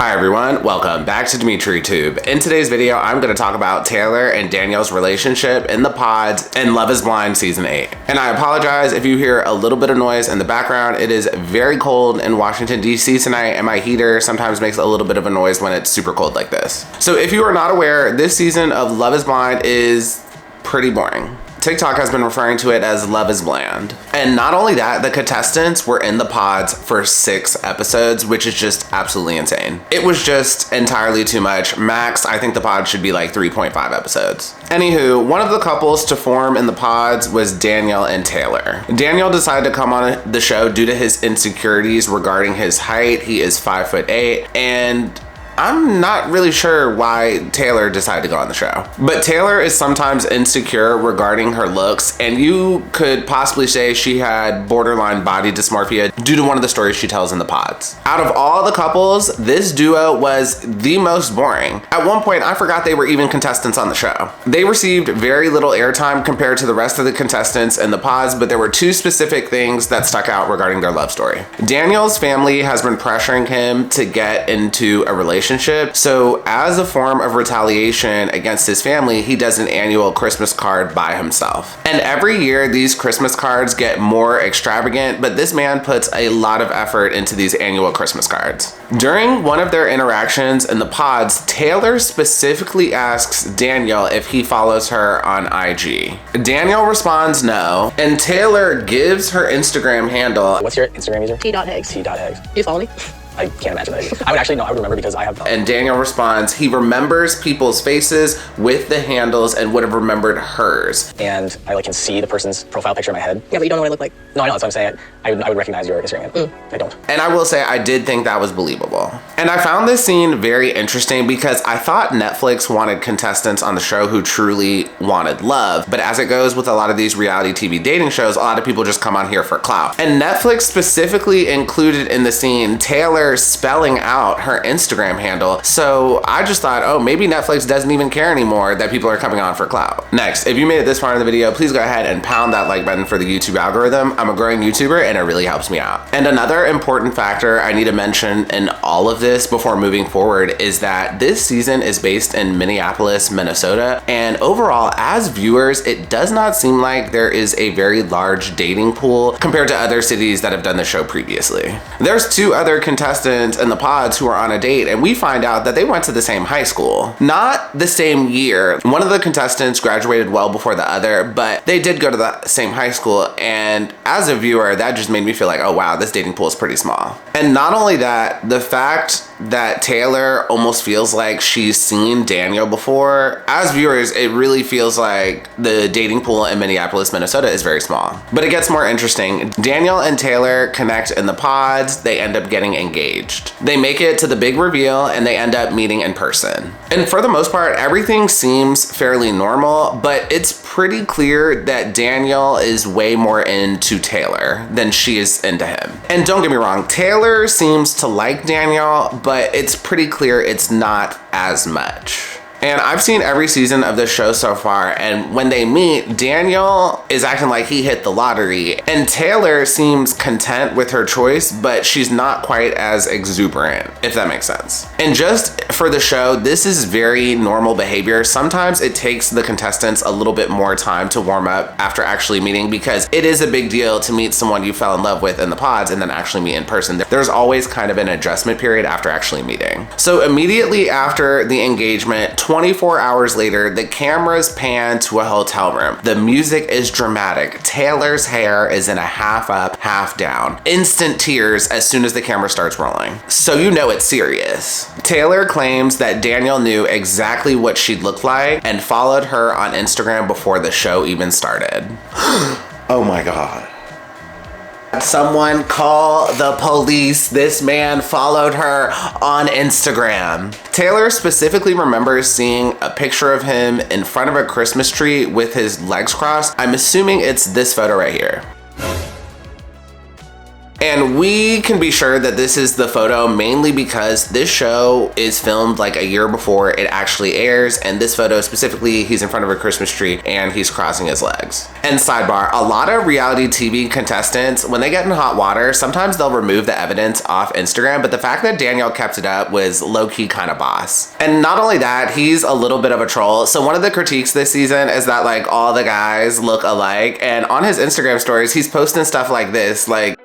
Hi everyone, welcome back to DimitriTube. In today's video, I'm going to talk about Taylor and Danielle's relationship in the pods in Love is Blind Season 8. And I apologize if you hear a little bit of noise in the background. It is very cold in Washington, D.C. tonight, and my heater sometimes makes a little bit of a noise when it's super cold like this. So if you are not aware, this season of Love is Blind is pretty boring. TikTok has been referring to it as Love is Bland. And not only that, the contestants were in the pods for 6 episodes, which is just absolutely insane. It was just entirely too much. Max, I think the pod should be like 3.5 episodes. Anywho, one of the couples to form in the pods was Daniel and Taylor. Daniel decided to come on the show due to his insecurities regarding his height. He is 5'8", and I'm not really sure why Taylor decided to go on the show. But Taylor is sometimes insecure regarding her looks, and you could possibly say she had borderline body dysmorphia due to one of the stories she tells in the pods. Out of all the couples, this duo was the most boring. At one point, I forgot they were even contestants on the show. They received very little airtime compared to the rest of the contestants in the pods, but there were 2 specific things that stuck out regarding their love story. Daniel's family has been pressuring him to get into a relationship. So as a form of retaliation against his family, he does an annual Christmas card by himself. And every year these Christmas cards get more extravagant, but this man puts a lot of effort into these annual Christmas cards. During one of their interactions in the pods, Taylor specifically asks Daniel if he follows her on IG. Daniel responds no, and Taylor gives her Instagram handle. What's your Instagram user? T.Heggs. T.Heggs. You follow me? I can't imagine that. I would actually know. I would remember because I have. And Daniel responds, he remembers people's faces with the handles and would have remembered hers. And I can see the person's profile picture in my head. Yeah, but you don't know what I look like. No, I know. That's what I'm saying. I would recognize your Instagram. I don't. And I will say, I did think that was believable. And I found this scene very interesting because I thought Netflix wanted contestants on the show who truly wanted love. But as it goes with a lot of these reality TV dating shows, a lot of people just come on here for clout. And Netflix specifically included in the scene Taylor spelling out her Instagram handle. So I just thought, oh, maybe Netflix doesn't even care anymore that people are coming on for clout. Next, if you made it this far in the video, please go ahead and pound that like button for the YouTube algorithm. I'm a growing YouTuber and it really helps me out. And another important factor I need to mention in all of this before moving forward is that this season is based in Minneapolis, Minnesota. And overall, as viewers, it does not seem like there is a very large dating pool compared to other cities that have done the show previously. There's 2 other contestants in the pods who are on a date, and we find out that they went to the same high school. Not the same year. One of the contestants graduated well before the other, but they did go to the same high school, and as a viewer, that just made me feel like, oh wow, this dating pool is pretty small. And not only that, the fact that Taylor almost feels like she's seen Daniel before, as viewers, it really feels like the dating pool in Minneapolis, Minnesota is very small. But it gets more interesting. Daniel and Taylor connect in the pods, they end up getting engaged. They make it to the big reveal and they end up meeting in person. And for the most part, everything seems fairly normal, but it's pretty clear that Daniel is way more into Taylor than she is into him. And don't get me wrong, Taylor seems to like Daniel, but it's pretty clear it's not as much. And I've seen every season of this show so far, and when they meet, Daniel is acting like he hit the lottery, and Taylor seems content with her choice, but she's not quite as exuberant, if that makes sense. And just for the show, this is very normal behavior. Sometimes it takes the contestants a little bit more time to warm up after actually meeting, because it is a big deal to meet someone you fell in love with in the pods and then actually meet in person. There's always kind of an adjustment period after actually meeting. So immediately after the engagement, 24 hours later, the cameras pan to a hotel room. The music is dramatic. Taylor's hair is in a half up, half down. Instant tears as soon as the camera starts rolling. So you know it's serious. Taylor claims that Daniel knew exactly what she'd look like and followed her on Instagram before the show even started. Oh my God. Someone call the police. This man followed her on Instagram. Taylor specifically remembers seeing a picture of him in front of a Christmas tree with his legs crossed. I'm assuming it's this photo right here. And we can be sure that this is the photo mainly because this show is filmed like a year before it actually airs, and this photo specifically, he's in front of a Christmas tree and he's crossing his legs. And sidebar, a lot of reality TV contestants, when they get in hot water, sometimes they'll remove the evidence off Instagram, but the fact that Daniel kept it up was low-key kind of boss. And not only that, he's a little bit of a troll. So one of the critiques this season is that like all the guys look alike, and on his Instagram stories, he's posting stuff like this, like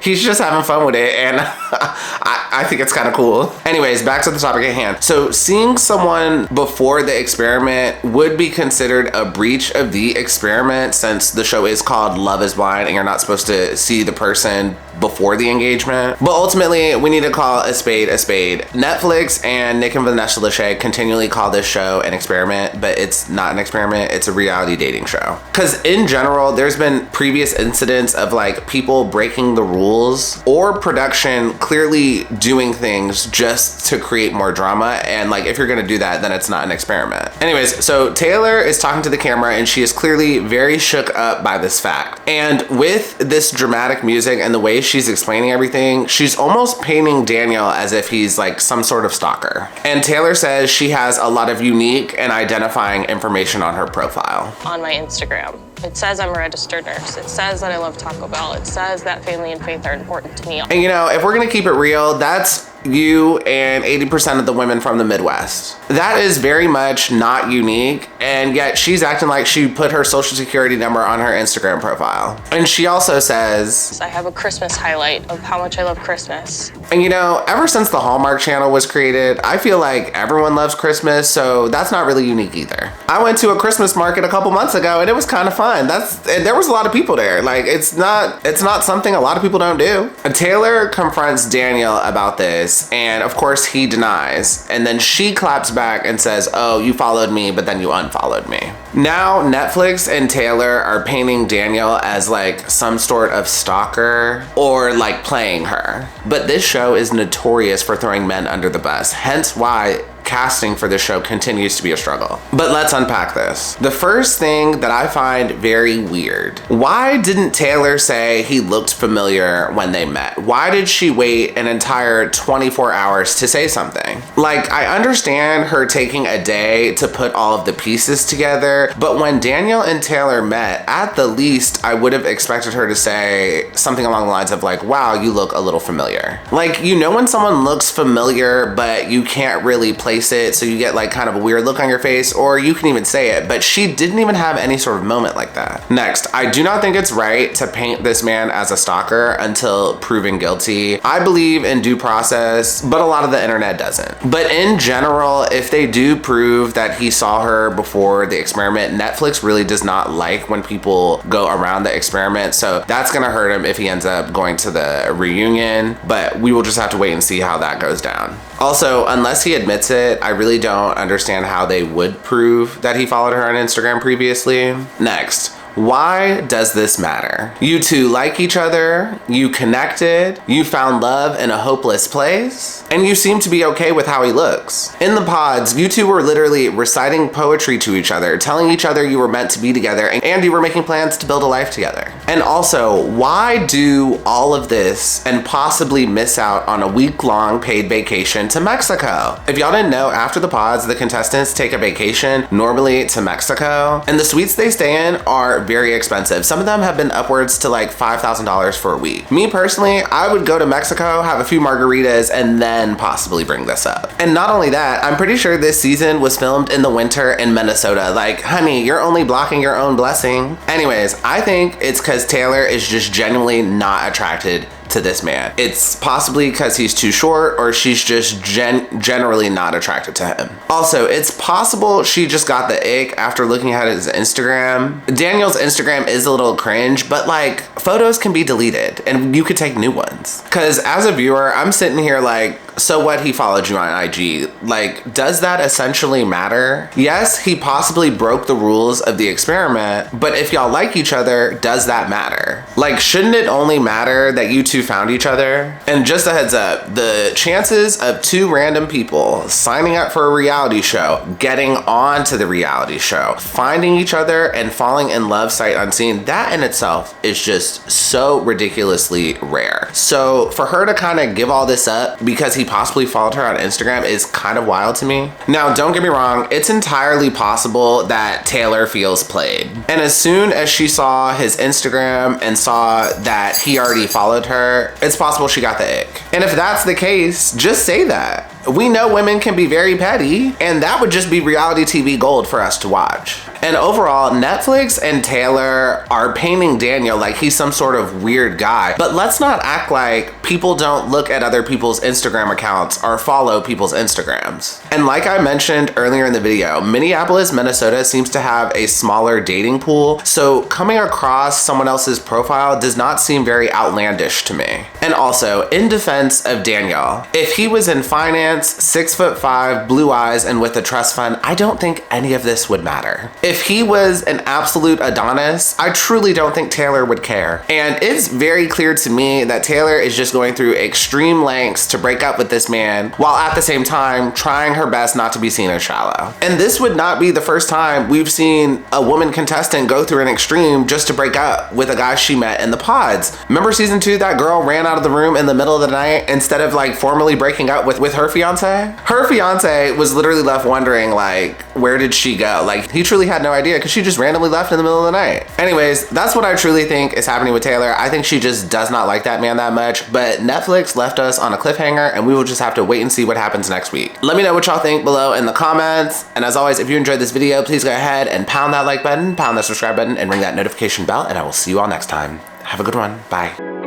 he's just having fun with it, and I think it's kind of cool. Anyways, back to the topic at hand. So seeing someone before the experiment would be considered a breach of the experiment, since the show is called Love is Blind and you're not supposed to see the person before the engagement. But ultimately, we need to call a spade a spade. Netflix and Nick and Vanessa Lachey continually call this show an experiment, but it's not an experiment, it's a reality dating show. Because in general, there's been previous incidents of like people breaking the rules or production clearly doing things just to create more drama. And like, if you're gonna do that, then it's not an experiment. Anyways, so Taylor is talking to the camera and she is clearly very shook up by this fact. And with this dramatic music and the way she's explaining everything, she's almost painting Daniel as if he's like some sort of stalker. And Taylor says she has a lot of unique and identifying information on her profile. On my Instagram, it says I'm a registered nurse. It says that I love Taco Bell. It says that family and faith are important to me. And you know, if we're gonna keep it real, that's you and 80% of the women from the Midwest. That is very much not unique, and yet she's acting like she put her social security number on her Instagram profile. And she also says, I have a Christmas highlight of how much I love Christmas. And you know, ever since the Hallmark Channel was created, I feel like everyone loves Christmas, so that's not really unique either. I went to a Christmas market a couple months ago and it was kind of fun. There was a lot of people there. Like, it's not something a lot of people don't do. Taylor confronts Daniel about this, and of course he denies. And then she claps back and says, oh, you followed me, but then you unfollowed me. Now Netflix and Taylor are painting Daniel as like some sort of stalker or like playing her. But this show is notorious for throwing men under the bus, hence why casting for this show continues to be a struggle. But let's unpack this. The first thing that I find very weird, why didn't Taylor say he looked familiar when they met? Why did she wait an entire 24 hours to say something? Like, I understand her taking a day to put all of the pieces together, but when Daniel and Taylor met, at the least, I would have expected her to say something along the lines of like, wow, you look a little familiar. Like, you know when someone looks familiar, but you can't really place it, so you get like kind of a weird look on your face, or you can even say it, but she didn't even have any sort of moment like that. Next, I do not think it's right to paint this man as a stalker until proven guilty. I believe in due process, but a lot of the internet doesn't. But in general, if they do prove that he saw her before the experiment, Netflix really does not like when people go around the experiment, so that's gonna hurt him if he ends up going to the reunion, but we will just have to wait and see how that goes down. Also, unless he admits it, I really don't understand how they would prove that he followed her on Instagram previously. Next, why does this matter? You two like each other, you connected, you found love in a hopeless place, and you seem to be okay with how he looks. In the pods, you two were literally reciting poetry to each other, telling each other you were meant to be together, and you were making plans to build a life together. And also, why do all of this and possibly miss out on a week-long paid vacation to Mexico? If y'all didn't know, after the pods, the contestants take a vacation, normally to Mexico, and the suites they stay in are very expensive. Some of them have been upwards to like $5,000 for a week. Me personally, I would go to Mexico, have a few margaritas, and then possibly bring this up. And not only that, I'm pretty sure this season was filmed in the winter in Minesota. Like, honey, you're only blocking your own blessing. Anyways, I think it's because Taylor is just genuinely not attracted to this man. It's possibly because he's too short, or she's just generally not attracted to him. Also, it's possible she just got the ick after looking at his Instagram. Daniel's Instagram is a little cringe, but like, photos can be deleted and you could take new ones. Because as a viewer, I'm sitting here like, So what, he followed you on IG? Like, does that essentially matter? Yes, he possibly broke the rules of the experiment, but if y'all like each other, does that matter? Like, shouldn't it only matter that you two found each other? And just a heads up, the chances of two random people signing up for a reality show, getting on to the reality show, finding each other and falling in love sight unseen, that in itself is just so ridiculously rare. So for her to kind of give all this up because he possibly followed her on Instagram is kind of wild to me. Now, don't get me wrong, it's entirely possible that Taylor feels played. And as soon as she saw his Instagram and saw that he already followed her, it's possible she got the ick. And if that's the case, just say that. We know women can be very petty, and that would just be reality TV gold for us to watch. And overall, Netflix and Taylor are painting Daniel like he's some sort of weird guy. But let's not act like people don't look at other people's Instagram accounts or follow people's Instagrams. And like I mentioned earlier in the video, Minneapolis, Minnesota seems to have a smaller dating pool. So coming across someone else's profile does not seem very outlandish to me. And also, in defense of Daniel, if he was in finance, 6'5", blue eyes, and with a trust fund, I don't think any of this would matter. If he was an absolute Adonis, I truly don't think Taylor would care. And it's very clear to me that Taylor is just going through extreme lengths to break up with this man, while at the same time trying her best not to be seen as shallow. And this would not be the first time we've seen a woman contestant go through an extreme just to break up with a guy she met in the pods. Remember season 2, that girl ran out of the room in the middle of the night instead of like formally breaking up with her fiance? Her fiance was literally left wondering, like, where did she go? Like, he truly had no idea because she just randomly left in the middle of the night. Anyways, that's what I truly think is happening with Taylor. I think she just does not like that man that much, but Netflix left us on a cliffhanger and we will just have to wait and see what happens next week. Let me know what y'all think below in the comments. And as always, if you enjoyed this video, please go ahead and pound that like button, pound that subscribe button, and ring that notification bell, and I will see you all next time. Have a good one. Bye.